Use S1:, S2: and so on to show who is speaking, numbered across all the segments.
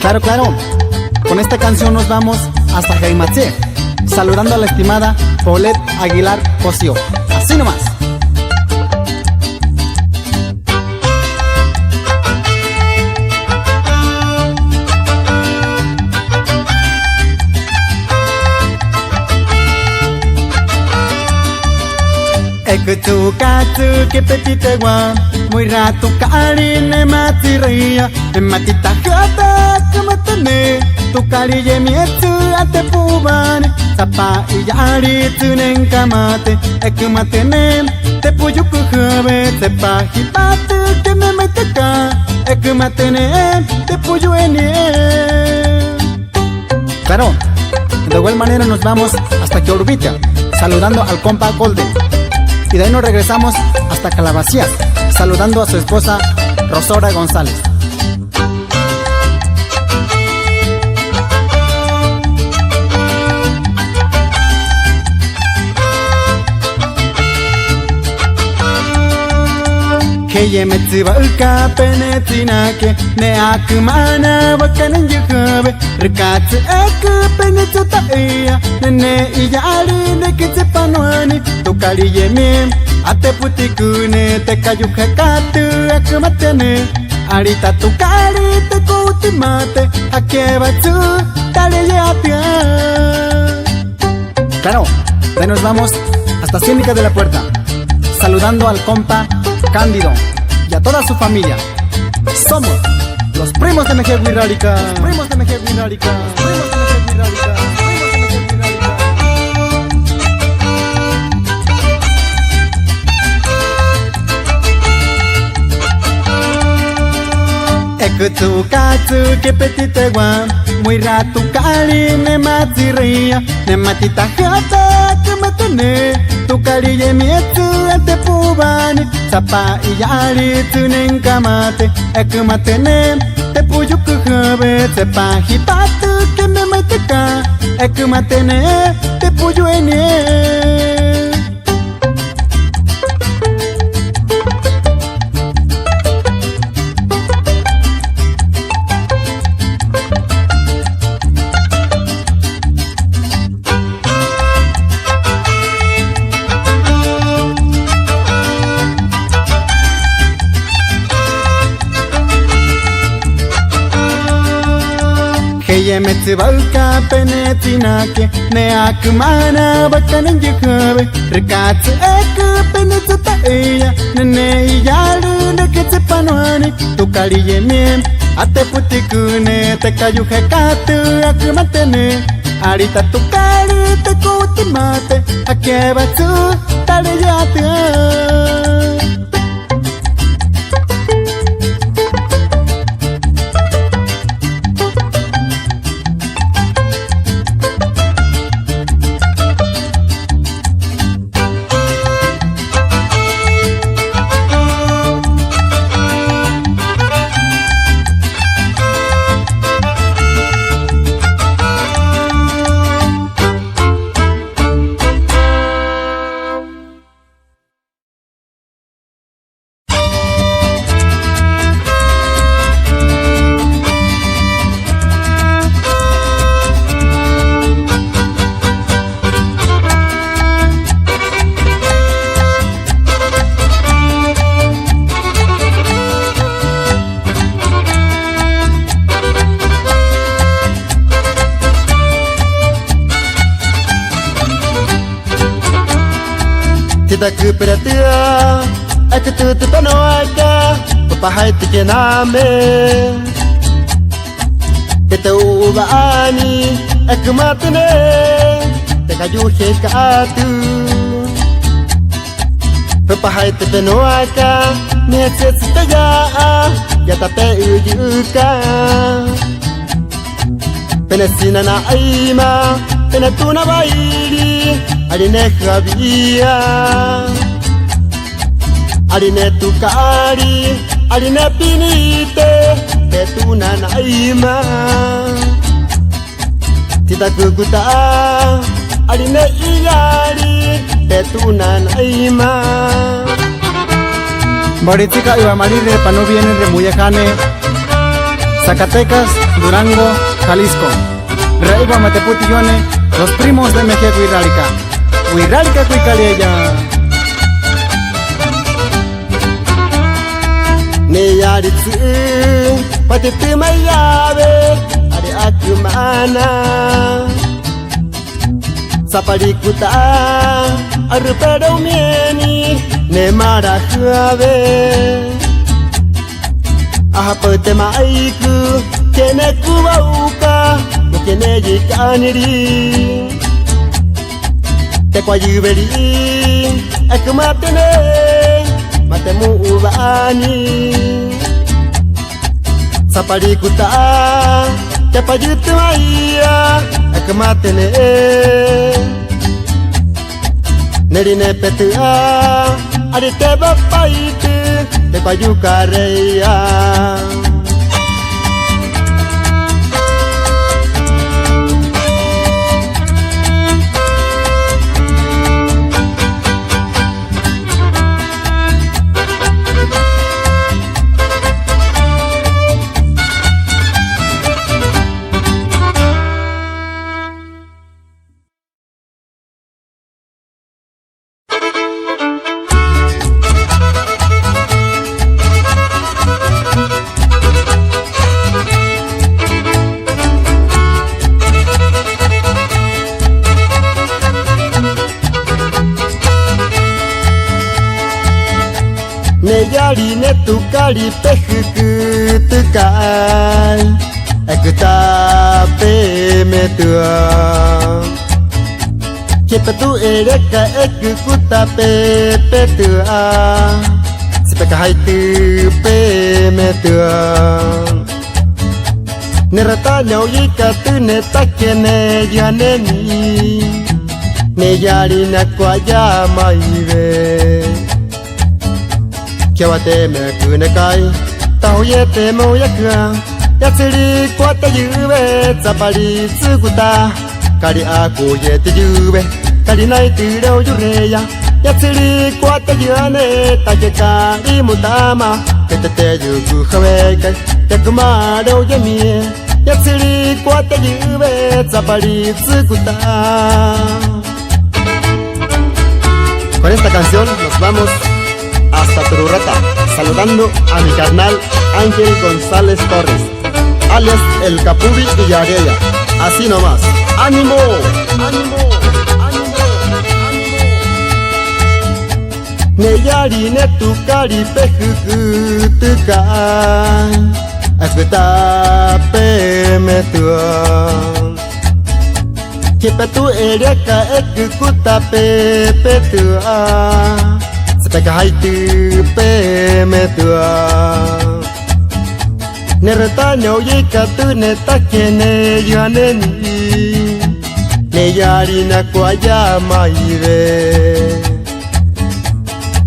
S1: Claro, claro. Con esta canción nos vamos hasta Jaimatse, saludando a la estimada Paulette Aguilar Cosío. Así nomás. Tu katsu que petite gua muy rato cari ne matiria ne matita jata como tene tu cari ye mietu ate pubane sapa iyari tunen kamate ekmatene te puyu kuhabe te pahipatu que me meteka ekmatene te puyu ene. Claro, de igual manera nos vamos hasta Quiorubita, saludando al compa Golden. Y de ahí nos regresamos hasta Calabacías, saludando a su esposa Rosora González. Que ye metziba uka penetina que ne akumana bakanen yukabe rikatsu eku penetuta iya nene iyari ne kitsepanwani tukari ye miem ate putikune te kayukakatu akumatene arita tukari te kutimate akebatsu tale yapia. Claro, de nos vamos hasta Cínica de la Puerta, saludando al compa Cándido y a toda su familia. Somos los primos de Mejía Guirrárica. Primos de Mejía Guirrárica. Primos de Mejía Guirrárica. Primos de Mejía Guirrárica. Ekutu katsu que petite gua muy rato cari ne matiria ne matita jata que matene tu cari ye mietu ate pubane sapa iyari tunen kamate ekmatene te puyu kuhabe te pahipatu que me meteka ekmatene te puyu ene. Ye metzibalka penetina que ne akumana bakanen yukabe rikatsu eku penetuta iya nene iyaru ne kitsepanwani tukari ye miem ate putikune te kayukakatu akumatene arita tukari te kutimate akebatsu tale yapia. Kita kuperatia atu tu panoaka papahai tike name kita ubaani akumatene te kayuhe kaatu papahai te panoaka necesita ya tape uyuka penasina na aima penatuna bairi arine khabia arine tukari arine pinite betuna naima tita kukuta arine iyari betuna naima. Baritika iba marir de pano viene de Muyacane Zacatecas, Durango, Jalisco. Reiwa Mateputiyone, los primos de Mejía Huirrálica. Huirrálica Cuicaleya.
S2: Neyaritsu patitu mayabe ade akumana Saparikuta arupedau mieni ne marahabe Ahapete maiku kene kubauka kene jikaniri Te kwayuberi akumatene matemu ubani Saparikuta Capajutu maya Akamatene Nerine petua Adite bapaitu Te payukareya Neyari ne tukari pehuku tukai Ekuta pe metua Kepetu ereka ekukuta pe petua Sepeka haitu pe metua Nerata nyauyika tu netakene yaneni Neyari na kwaya maive Kiawate me kunekai Tau yete mo yakua Yatsuri kwata yube Zapari tsukuta Kari aku yete yube Kari nai turau yureya Yatsuri kwata yane Takeka imutama Ketete yuku haweka Yakumaro yamie Yatsuri kwata yube Zapari tsukuta Con esta canción nos vamos hasta Turureta, saludando a mi carnal Ángel González Torres, alias El Capuri y Yagueya. Así nomás. ¡Ánimo! ¡Ánimo! ¡Ánimo! ¡Ánimo! Neyari ne tukari pehuku tukai Akuta pe metua Kepetu ereka ekukuta pe petua Sepeka haitu pe metua Nereta nyauyika tu netakene yaneni Neyari na kwaya maive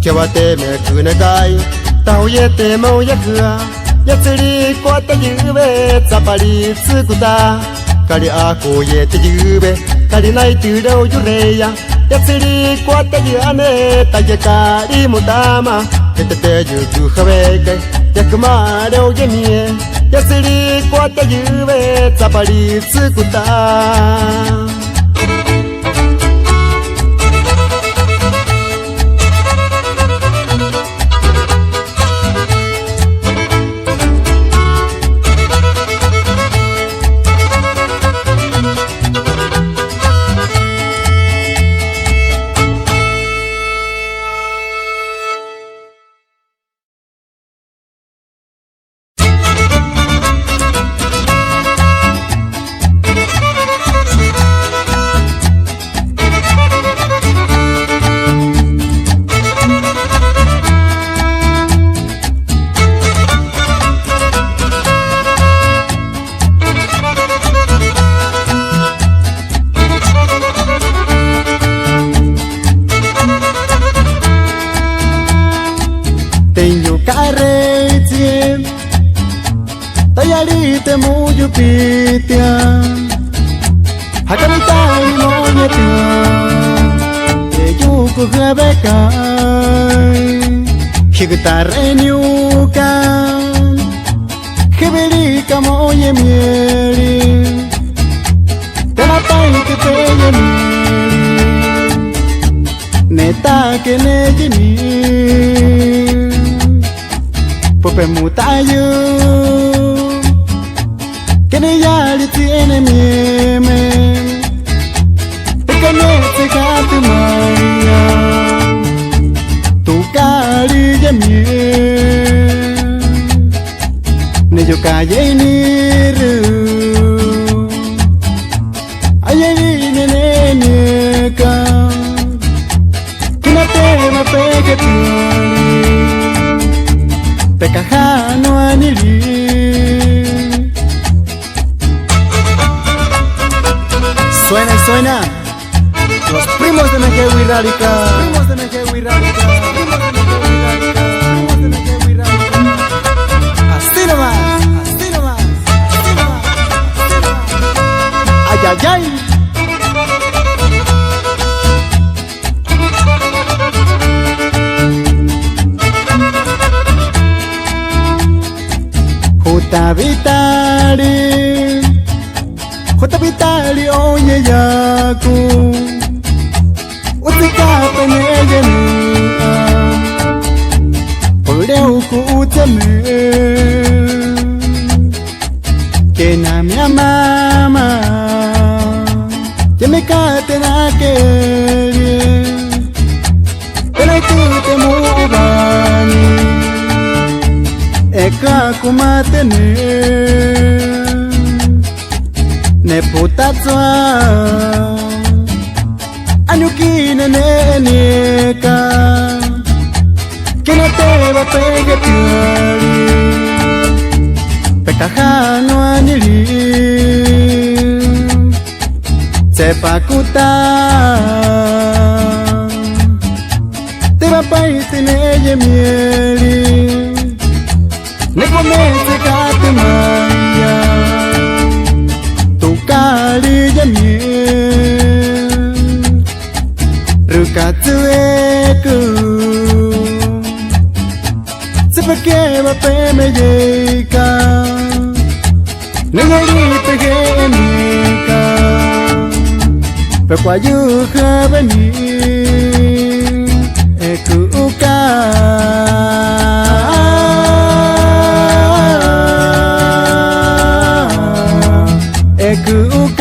S2: Kiawate me kunekai Tau yete mau yakua Yatsuri kwata yube Zapari tsukuta Kari aku yete yube Kari nai turau yureya Yatsuri kwata yane Takeka imutama Ketete yuku haweke Yakumarau yamie Yatsuri kwata yube Zapari tsukuta
S1: Tayarite muyupitia Hakaritai moyetia Eyuku hebekai Higutare nyuka Kibirika moye mieri Terapai que te yemi Neta que ne jimi Pope mutayu Que ne yari tiene mieme Te canete gati maya Tu cari yemi Ne yo calle ni ru Ayeri ne ne ka Kina te ma peke pioli Te cajano anili Suena y suena Los primos de Mejewi Radical Primos de Mejewi Radical Primos de Mejewi Radical Primos de Mejewi Radical Así nomás, así nomás, así nomás, así nomás. Ay, ay, ay. Jota vitali, oye yaku. Utika penye nia. Oleuku uteme. Que na minha mama Que me cate na querie Pero tu te mubani Eka kumatene Ne putatswa Anyukine ne neka Que no te va pegue piari Pekajano anili Sepakuta Te va paiti ne yemieli Ne comece kate maya Tu kari yemiel Rukatsu eku Sepake va peme yeka Nengeri pegenika Pekwayu khabani Eku uka Eku uka